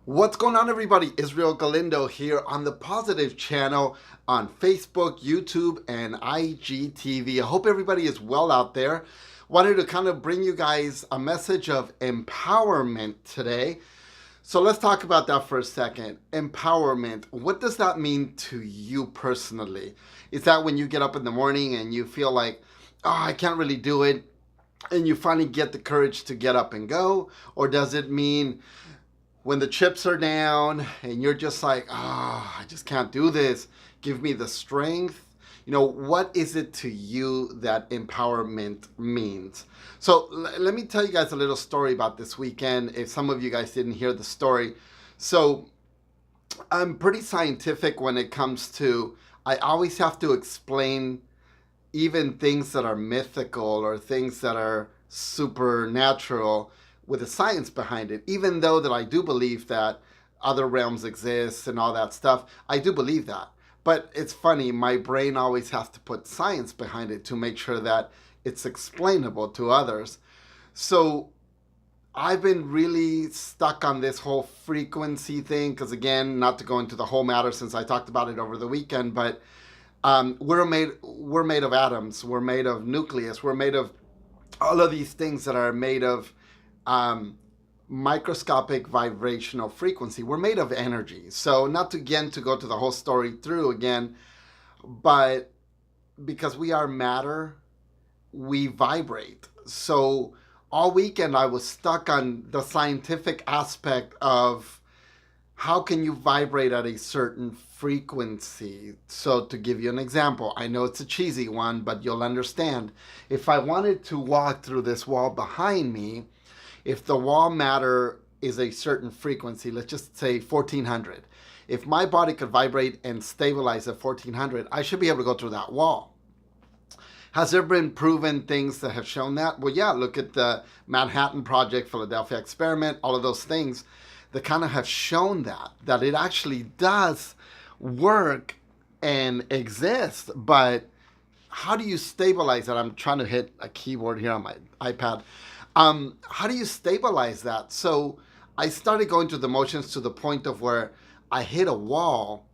What's going on, everybody? Israel Galindo here on the Positive Channel on Facebook, YouTube, and IGTV. I hope everybody is well out there. Wanted to kind of bring you guys a message of empowerment today. So let's talk about that for a second. Empowerment. What does that mean to you personally? Is that when you get up in the morning and you feel like, oh, I can't really do it, and you finally get the courage to get up and go? Or does it mean when the chips are down and you're just like, I just can't do this, give me the strength? What is it to you that empowerment means? So let me tell you guys a little story about this weekend, if some of you guys didn't hear the story. So I'm pretty scientific when it comes to, I always have to explain even things that are mythical or things that are supernatural with the science behind it. Even though that I do believe that other realms exist and all that stuff, I do believe that. But it's funny, my brain always has to put science behind it to make sure that it's explainable to others. So I've been really stuck on this whole frequency thing, because again, not to go into the whole matter since I talked about it over the weekend, but we're made of atoms, we're made of nucleus, we're made of all of these things that are made of microscopic vibrational frequency. We're made of energy. So not to go to the whole story through again, but because we are matter, we vibrate. So all weekend I was stuck on the scientific aspect of how can you vibrate at a certain frequency. So to give you an example, I know it's a cheesy one, but you'll understand. If I wanted to walk through this wall behind me, if the wall matter is a certain frequency, let's just say 1400, if my body could vibrate and stabilize at 1400, I should be able to go through that wall. Has there been proven things that have shown that? Well, yeah, look at the Manhattan Project, Philadelphia Experiment, all of those things that kind of have shown that it actually does work and exist. But how do you stabilize that? I'm trying to hit a keyboard here on my iPad. How do you stabilize that? So I started going through the motions to the point of where I hit a wall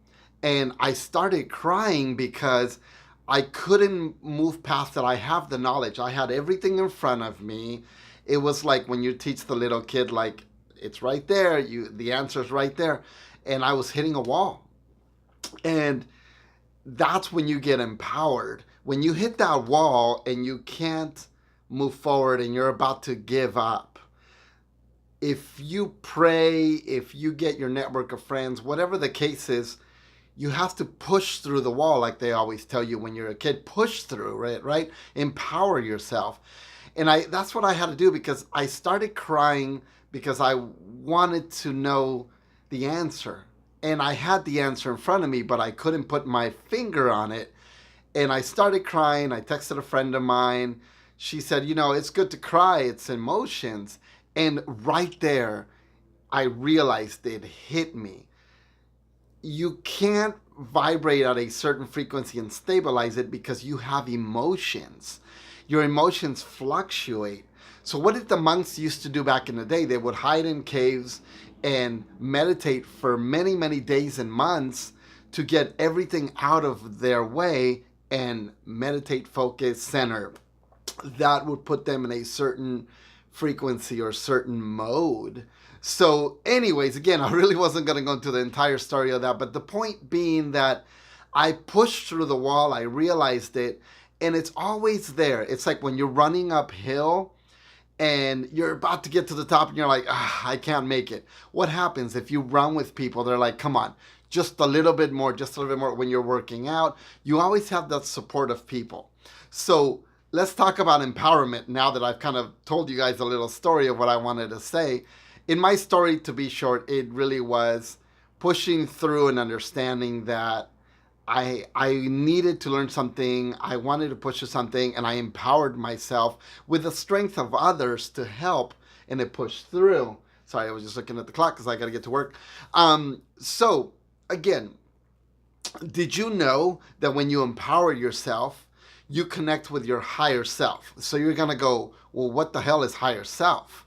and I started crying because I couldn't move past that. I have the knowledge. I had everything in front of me. It was like when you teach the little kid, like, it's right there. The answer's right there. And I was hitting a wall. And that's when you get empowered. When you hit that wall and you can't move forward and you're about to give up, if you pray, if you get your network of friends, whatever the case is, you have to push through the wall, like they always tell you when you're a kid. Push through, right? Empower yourself. And that's what I had to do, because I started crying because I wanted to know the answer. And I had the answer in front of me, but I couldn't put my finger on it. And I started crying. I texted a friend of mine. She said, it's good to cry. It's emotions. And right there, I realized it hit me. You can't vibrate at a certain frequency and stabilize it because you have emotions. Your emotions fluctuate. So what did the monks used to do back in the day? They would hide in caves and meditate for many, many days and months to get everything out of their way and meditate, focus, center. That would put them in a certain frequency or certain mode. So anyways, again, I really wasn't going to go into the entire story of that, but the point being that I pushed through the wall, I realized it, and it's always there. It's like when you're running uphill and you're about to get to the top and you're like, I can't make it. What happens if you run with people? They're like, come on, just a little bit more, just a little bit more. When you're working out, you always have that support of people. So let's talk about empowerment now that I've kind of told you guys a little story of what I wanted to say. In my story, to be short, it really was pushing through and understanding that I needed to learn something. I wanted to push to something, and I empowered myself with the strength of others to help, and it pushed through. Sorry, I was just looking at the clock because I got to get to work. So again, did you know that when you empower yourself, you connect with your higher self? So you're going to go, well, what the hell is higher self?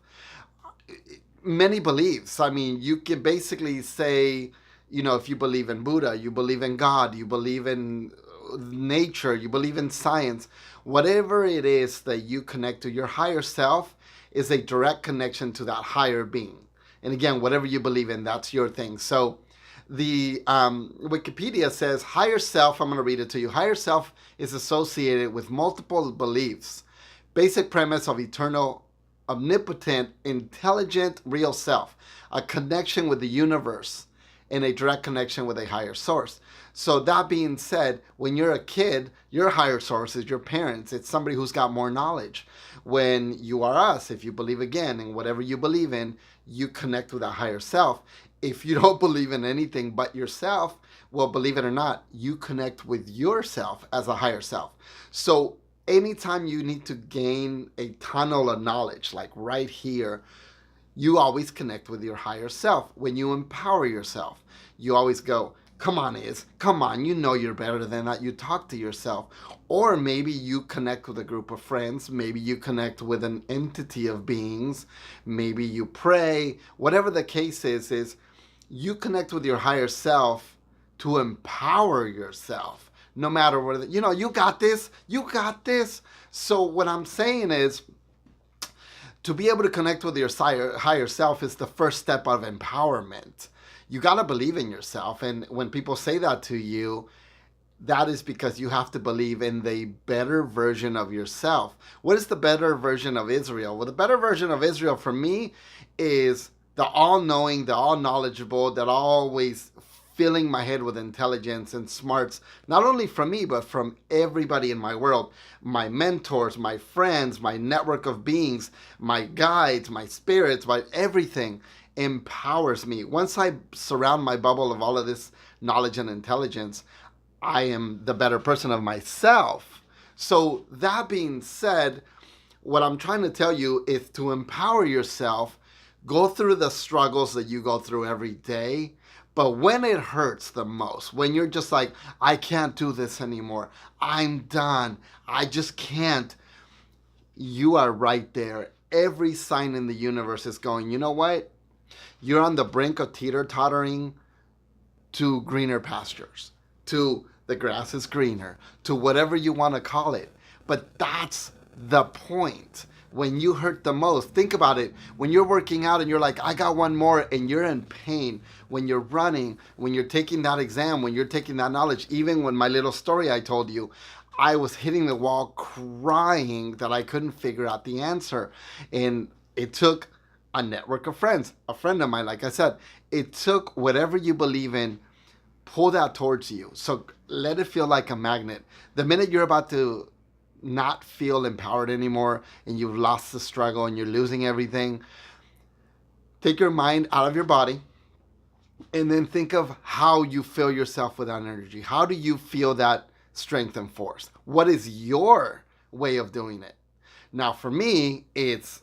many beliefs. I mean, you can basically say, if you believe in Buddha, you believe in God, you believe in nature, you believe in science, whatever it is that you connect to, your higher self is a direct connection to that higher being. And again, whatever you believe in, that's your thing. So the Wikipedia says higher self, I'm going to read it to you. Higher self is associated with multiple beliefs. Basic premise of eternal, omnipotent, intelligent, real self. A connection with the universe and a direct connection with a higher source. So that being said, when you're a kid, your higher source is your parents. It's somebody who's got more knowledge. When you are us, if you believe again in whatever you believe in, you connect with a higher self. If you don't believe in anything but yourself, well, believe it or not, you connect with yourself as a higher self. So anytime you need to gain a tunnel of knowledge, like right here, you always connect with your higher self. When you empower yourself, you always go, come on, come on, you know you're better than that. You talk to yourself. Or maybe you connect with a group of friends. Maybe you connect with an entity of beings. Maybe you pray. Whatever the case is you connect with your higher self to empower yourself. No matter what, you got this, you got this. So what I'm saying is, to be able to connect with your higher self is the first step of empowerment. You got to believe in yourself. And when people say that to you, that is because you have to believe in the better version of yourself. What is the better version of Israel? Well, the better version of Israel for me is the all-knowing, the all-knowledgeable, that always filling my head with intelligence and smarts, not only from me, but from everybody in my world. My mentors, my friends, my network of beings, my guides, my spirits, my everything empowers me. Once I surround my bubble of all of this knowledge and intelligence, I am the better person of myself. So that being said, what I'm trying to tell you is to empower yourself, go through the struggles that you go through every day. But when it hurts the most, when you're just like, I can't do this anymore, I'm done, I just can't, you are right there. Every sign in the universe is going, you know what? You're on the brink of teeter-tottering to greener pastures, to the grass is greener, to whatever you want to call it. But that's the point. When you hurt the most, think about it. When you're working out and you're like, I got one more, and you're in pain. When you're running, when you're taking that exam, when you're taking that knowledge, even when my little story I told you, I was hitting the wall crying that I couldn't figure out the answer. And it took a network of friends, a friend of mine, like I said, it took whatever you believe in, pull that towards you. So let it feel like a magnet. The minute you're about to not feel empowered anymore and you've lost the struggle and you're losing everything, take your mind out of your body and then think of how you fill yourself with that energy. How do you feel that strength and force? What is your way of doing it? Now for me, it's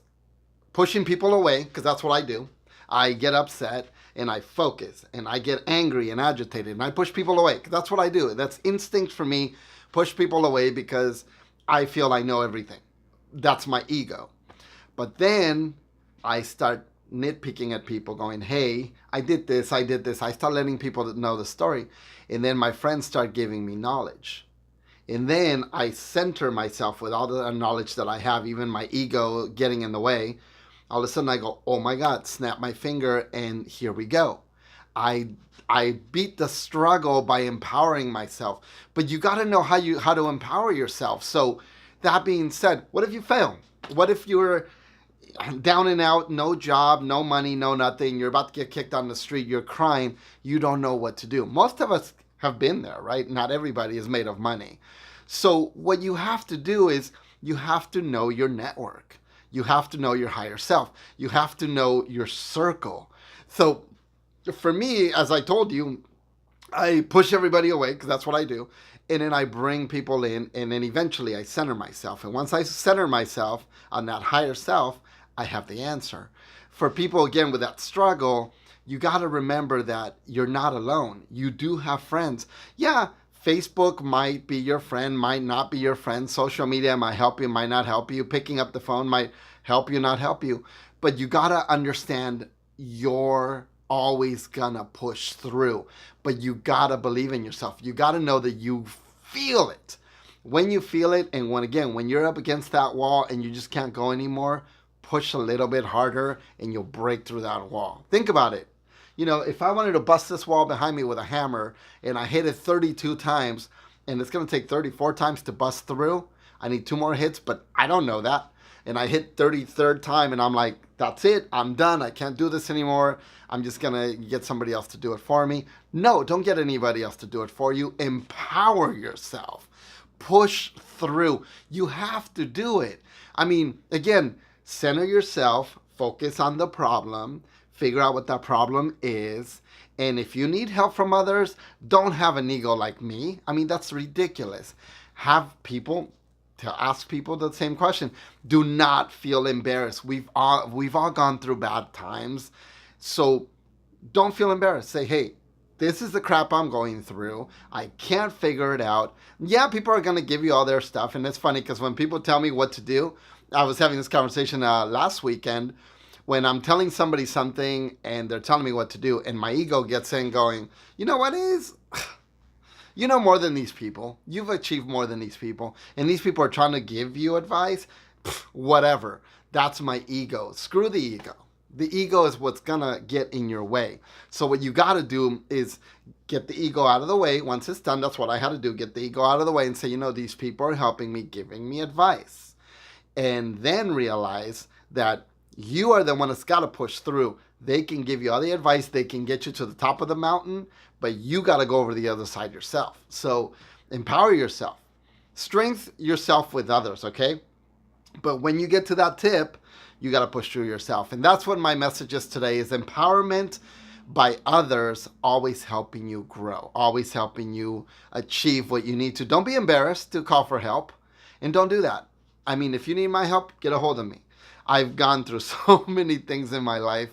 pushing people away, because that's what I do. I get upset and I focus and I get angry and agitated and I push people away. That's what I do. That's instinct for me. Push people away because I feel I know everything. That's my ego. But then I start nitpicking at people going, hey, I did this. I start letting people know the story. And then my friends start giving me knowledge. And then I center myself with all the knowledge that I have, even my ego getting in the way. All of a sudden I go, oh my God, snap my finger and here we go. I beat the struggle by empowering myself. But you got to know how to empower yourself. So that being said, what if you fail? What if you're down and out, no job, no money, no nothing. You're about to get kicked on the street. You're crying. You don't know what to do. Most of us have been there, right? Not everybody is made of money. So what you have to do is you have to know your network. You have to know your higher self. You have to know your circle. So for me, as I told you, I push everybody away because that's what I do. And then I bring people in, and then eventually I center myself. And once I center myself on that higher self, I have the answer. For people, again, with that struggle, you got to remember that you're not alone. You do have friends. Yeah, Facebook might be your friend, might not be your friend. Social media might help you, might not help you. Picking up the phone might help you, not help you. but you gotta understand you're always gonna push through. But you gotta believe in yourself. You gotta know that you feel it. When you feel it, and when you're up against that wall and you just can't go anymore, push a little bit harder and you'll break through that wall. Think about it. If I wanted to bust this wall behind me with a hammer and I hit it 32 times and it's going to take 34 times to bust through, I need 2 more hits, but I don't know that. And I hit 33rd time and I'm like, that's it. I'm done. I can't do this anymore. I'm just going to get somebody else to do it for me. No, don't get anybody else to do it for you. Empower yourself. Push through. You have to do it. I mean, again, center yourself, focus on the problem, figure out what that problem is. And if you need help from others, don't have an ego like me. I mean, that's ridiculous. Have people to ask people the same question. Do not feel embarrassed. We've all gone through bad times. So don't feel embarrassed. Say, hey, this is the crap I'm going through. I can't figure it out. Yeah, people are going to give you all their stuff. And it's funny because when people tell me what to do, I was having this conversation last weekend when I'm telling somebody something and they're telling me what to do and my ego gets in going, you know what is? You know more than these people. You've achieved more than these people. And these people are trying to give you advice. Whatever. That's my ego. Screw the ego. The ego is what's going to get in your way. So what you got to do is get the ego out of the way. Once it's done, that's what I had to do. Get the ego out of the way and say, these people are helping me, giving me advice. And then realize that you are the one that's got to push through. They can give you all the advice. They can get you to the top of the mountain, but you got to go over the other side yourself. So empower yourself. Strengthen yourself with others, okay? But when you get to that tip, you got to push through yourself. And that's what my message is today is empowerment by others, always helping you grow, always helping you achieve what you need to. Don't be embarrassed to call for help, and don't do that. I mean, if you need my help, get a hold of me. I've gone through so many things in my life,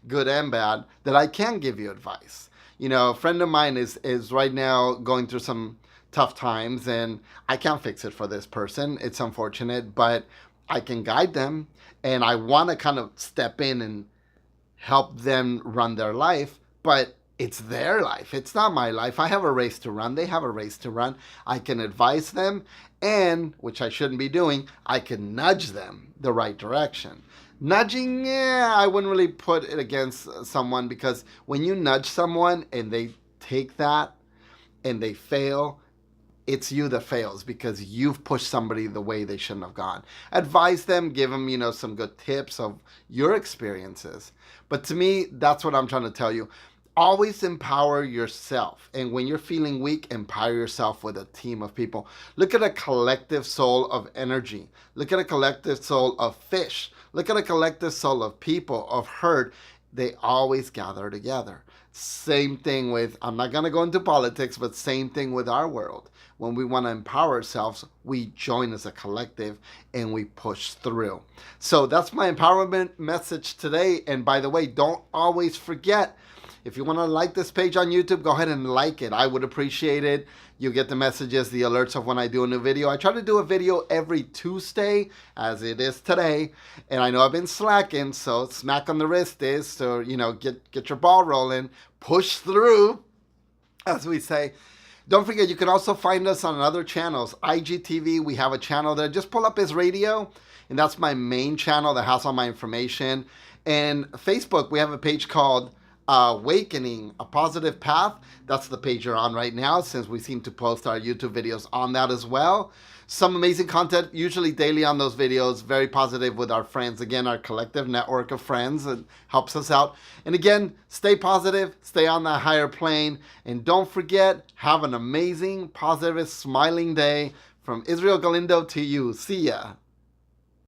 good and bad, that I can give you advice. A friend of mine is right now going through some tough times, and I can't fix it for this person. It's unfortunate, but I can guide them, and I want to kind of step in and help them run their life, but it's their life. It's not my life. I have a race to run. They have a race to run. I can advise them, and, which I shouldn't be doing, I can nudge them the right direction. Nudging, I wouldn't really put it against someone, because when you nudge someone and they take that and they fail, it's you that fails because you've pushed somebody the way they shouldn't have gone. Advise them, give them, some good tips of your experiences. But to me, that's what I'm trying to tell you. Always empower yourself. And when you're feeling weak, empower yourself with a team of people. Look at a collective soul of energy. Look at a collective soul of fish. Look at a collective soul of people, of herd. They always gather together. Same thing with, I'm not going to go into politics, but same thing with our world. When we want to empower ourselves, we join as a collective and we push through. So that's my empowerment message today. And by the way, don't always forget, if you want to like this page on YouTube, go ahead and like it. I would appreciate it. You get the messages, the alerts of when I do a new video. I try to do a video every Tuesday, as it is today. And I know I've been slacking, so smack on the wrist is, so, get your ball rolling. Push through, as we say. Don't forget, you can also find us on other channels. IGTV, we have a channel there. Just pull up His Radio, and that's my main channel that has all my information. And Facebook, we have a page called Awakening, a Positive Path. That's the page you're on right now, since we seem to post our YouTube videos on that as well. Some amazing content, usually daily on those videos, very positive with our friends. Again, our collective network of friends, that helps us out. And again, stay positive, stay on that higher plane, and don't forget, have an amazing, positive, smiling day. From Israel Galindo to you. See ya.